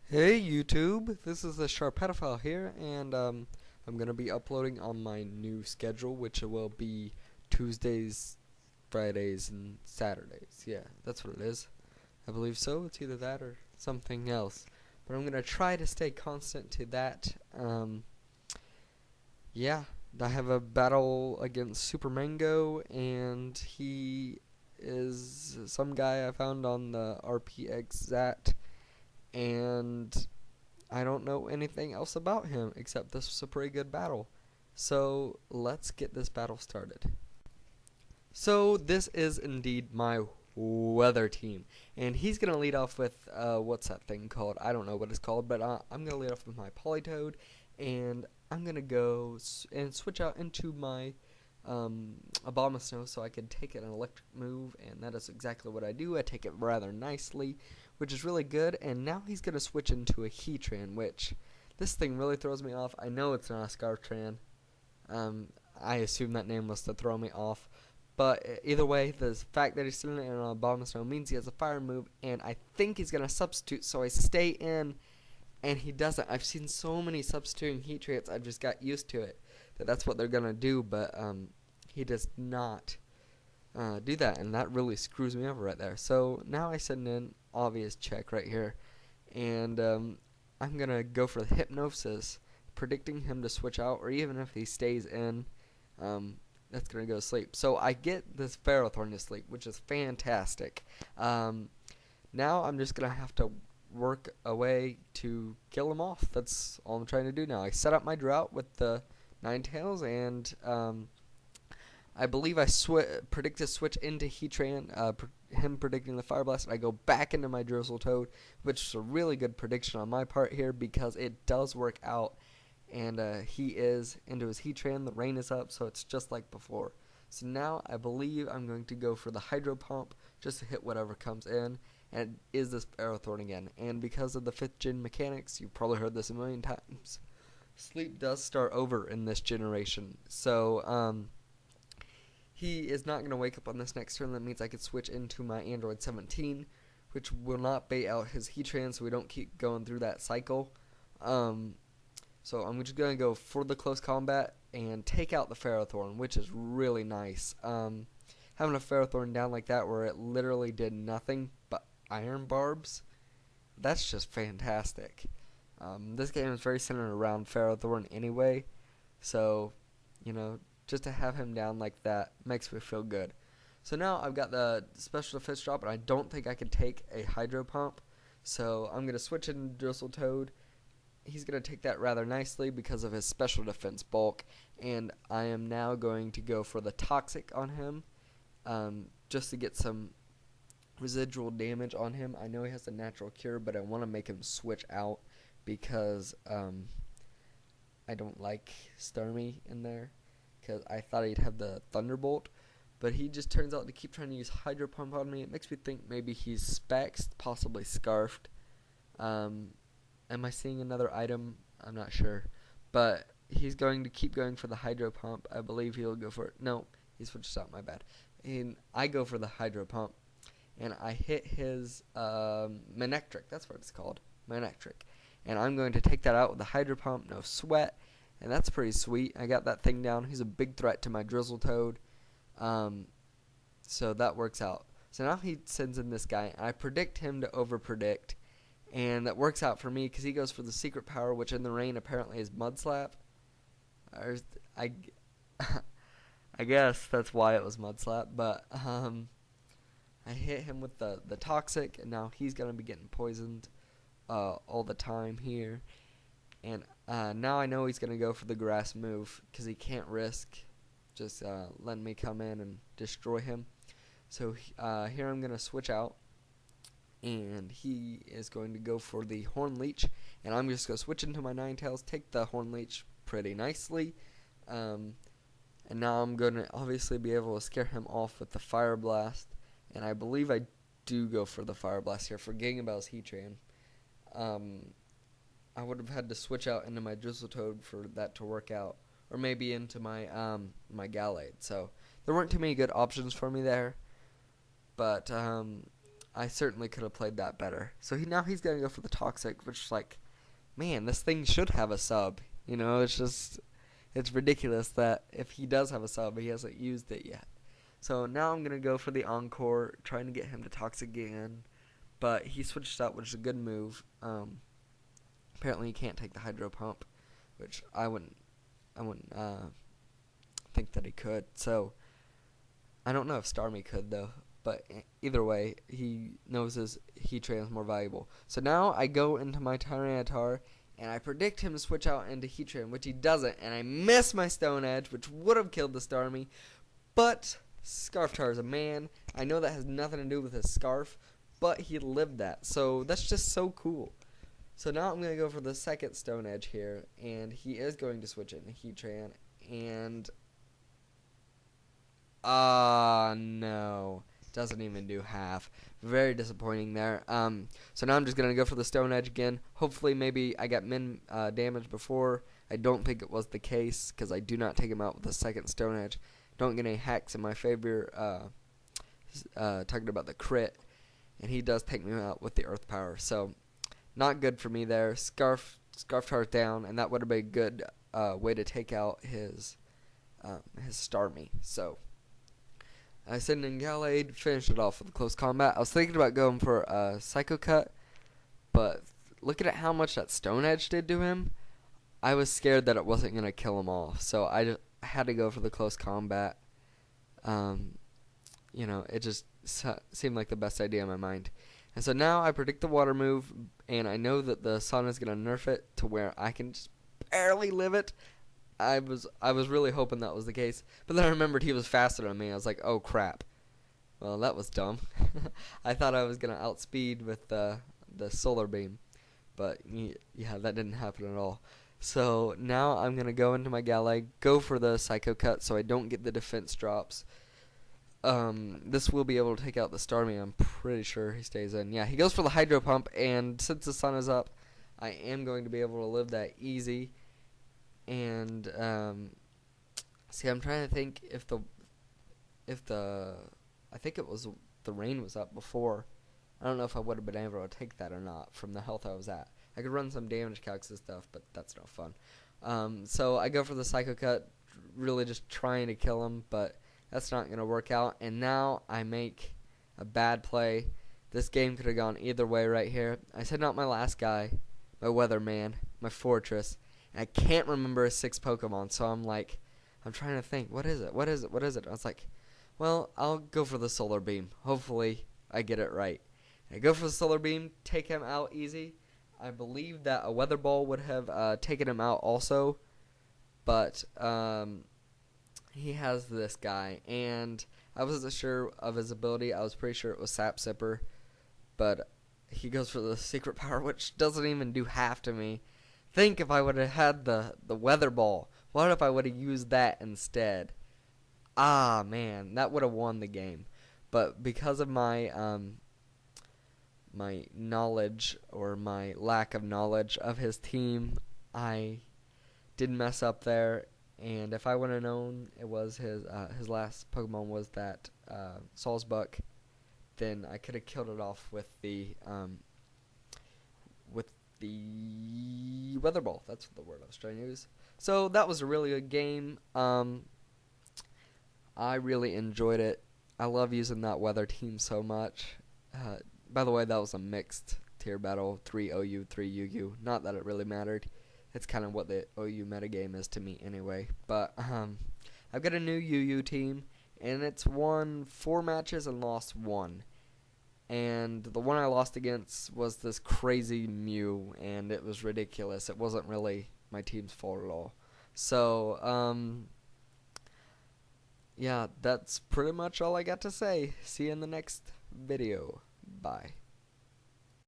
Hey YouTube, this is the Sharpedophle here, and I'm gonna be uploading on my new schedule, which will be Tuesdays, Fridays, and Saturdays. Yeah, that's what it is. I believe so. It's either that or something else, but I'm gonna try to stay constant to that. Yeah, I have a battle against SuperMango, and he is some guy I found on the RPX and I don't know anything else about him except this was a pretty good battle. So let's get this battle started. So this is indeed my weather team, and he's gonna lead off with what's that thing called? I don't know what it's called, but I'm gonna lead off with my Polytoad, and I'm gonna go and switch out into my Abomasnow so I can take an electric move, and that is exactly what I do. I take it rather nicely, which is really good. And now he's gonna switch into a Heatran, which this thing really throws me off. I know it's not a Scartran. I assume that name was to throw me off. But either way, the fact that he's sitting in an Abomasnow means he has a fire move, and I think he's going to substitute, so I stay in, and he doesn't. I've seen so many substituting Heatrans, I've just got used to it, that's what they're going to do, but he does not do that, and that really screws me over right there. So now I send in obvious check right here, and I'm going to go for the Hypnosis, predicting him to switch out, or even if he stays in, that's going to go to sleep. So I get this Ferrothorn to sleep, which is fantastic. Now I'm just going to have to work a way to kill him off. That's all I'm trying to do now. I set up my drought with the Ninetales, and I believe I predict a switch into Heatran, him predicting the Fire Blast, and I go back into my Drizzletoad, which is a really good prediction on my part here because it does work out. And he is into his Heatran. The rain is up, so it's just like before. So now I believe I'm going to go for the Hydro Pump just to hit whatever comes in, and it is this Ferrothorn again. And because of the 5th gen mechanics, you've probably heard this a million times, sleep does start over in this generation. So he is not going to wake up on this next turn. That means I could switch into my Android 17, which will not bait out his Heatran, so we don't keep going through that cycle. So I'm just going to go for the close combat and take out the Ferrothorn, which is really nice. Having a Ferrothorn down like that where it literally did nothing but Iron Barbs, that's just fantastic. This game is very centered around Ferrothorn anyway, so, just to have him down like that makes me feel good. So now I've got the special defense drop, and I don't think I can take a Hydro Pump, so I'm going to switch into Drizzletoad. He's going to take that rather nicely because of his special defense bulk, and I am now going to go for the Toxic on him, just to get some residual damage on him. I know he has a natural cure, but I want to make him switch out because I don't like Starmie in there, because I thought he'd have the Thunderbolt, but he just turns out to keep trying to use Hydro Pump on me. It makes me think maybe he's Spexed, possibly Scarfed. Am I seeing another item? I'm not sure. But he's going to keep going for the Hydro Pump. I believe he'll go for it. No, he switches out, my bad. And I go for the Hydro Pump. And I hit his Manectric. That's what it's called. Manectric. And I'm going to take that out with the Hydro Pump. No sweat. And that's pretty sweet. I got that thing down. He's a big threat to my Drizzletoad. So that works out. So now he sends in this guy. And I predict him to over-predict. And that works out for me because he goes for the secret power, which in the rain apparently is Mud Slap. I guess that's why it was Mud Slap. But I hit him with the Toxic, and now he's going to be getting poisoned all the time here. And now I know he's going to go for the Grass move because he can't risk just letting me come in and destroy him. So here I'm going to switch out. And he is going to go for the Horn Leech, and I'm just going to switch into my Ninetales, take the Horn Leech pretty nicely, and now I'm going to obviously be able to scare him off with the Fire Blast, and I believe I do go for the Fire Blast here, forgetting about his Heatran. I would have had to switch out into my Drizzletoad for that to work out, or maybe into my my Gallade, so there weren't too many good options for me there, but I certainly could have played that better. So now he's going to go for the Toxic, which is like, man, this thing should have a sub. You know, it's ridiculous that if he does have a sub, he hasn't used it yet. So now I'm going to go for the Encore, trying to get him to Toxic again. But he switched out, which is a good move. Apparently he can't take the Hydro Pump, which I wouldn't think that he could. So I don't know if Starmie could, though. But either way, he knows his Heatran is more valuable. So now I go into my Tyranitar, and I predict him to switch out into Heatran, which he doesn't. And I miss my Stone Edge, which would have killed the Starmie. But Scarftar is a man. I know that has nothing to do with his scarf, but he lived that. So that's just so cool. So now I'm going to go for the second Stone Edge here, and he is going to switch it into Heatran. And no. Doesn't even do half. Very disappointing there. So now I'm just going to go for the Stone Edge again. Hopefully maybe I got min damage before. I don't think it was the case because I do not take him out with the second Stone Edge. Don't get any hacks in my favor. Talking about the crit. And he does take me out with the Earth Power. So not good for me there. Scarftar's down, and that would have been a good way to take out his Starmie. So I sent in Gallade, finished it off with a close combat. I was thinking about going for a Psycho Cut, but looking at how much that Stone Edge did to him, I was scared that it wasn't going to kill him off. So I had to go for the close combat. You know, it just seemed like the best idea in my mind. And so now I predict the water move, and I know that the sun is going to nerf it to where I can just barely live it. I was really hoping that was the case, but then I remembered he was faster than me. I was like, oh crap. Well, that was dumb. I thought I was gonna outspeed with the solar beam, but yeah, that didn't happen at all. So now I'm gonna go into my Gallade, go for the Psycho Cut, so I don't get the defense drops. This will be able to take out the Starmie. I'm pretty sure he stays in. Yeah, he goes for the Hydro Pump, and since the sun is up, I am going to be able to live that easy. And see, I'm trying to think if the I think it was the rain was up before. I don't know if I would have been able to take that or not from the health I was at. I could run some damage calcs and stuff, but that's no fun. So I go for the Psycho Cut, really just trying to kill him, but that's not going to work out. And now I make a bad play. This game could have gone either way right here. I sent out my last guy, my Weatherman, my Fortress. I can't remember his 6 Pokemon, so I'm trying to think, what is it? I was like, well, I'll go for the Solar Beam. Hopefully, I get it right. I go for the Solar Beam, take him out easy. I believe that a Weather Ball would have taken him out also, but he has this guy, and I wasn't sure of his ability. I was pretty sure it was Sap Sipper, but he goes for the Secret Power, which doesn't even do half to me. Think if I would have had the Weather Ball. What if I would have used that instead? Ah, man, that would have won the game. But because of my my knowledge or my lack of knowledge of his team, I did mess up there. And if I would have known it was his last Pokemon was that Salzbuck, then I could have killed it off with the Weather Ball. That's the word I was trying to use. So that was a really good game. I really enjoyed it. I love using that weather team so much. By the way, that was a mixed tier battle, 3 OU, 3 UU. Not that it really mattered. It's kind of what the OU metagame is to me anyway. But I've got a new UU team, and it's won 4 matches and lost 1. And the one I lost against was this crazy Mew, and it was ridiculous. It wasn't really my team's fault at all. So, yeah, that's pretty much all I got to say. See you in the next video. Bye.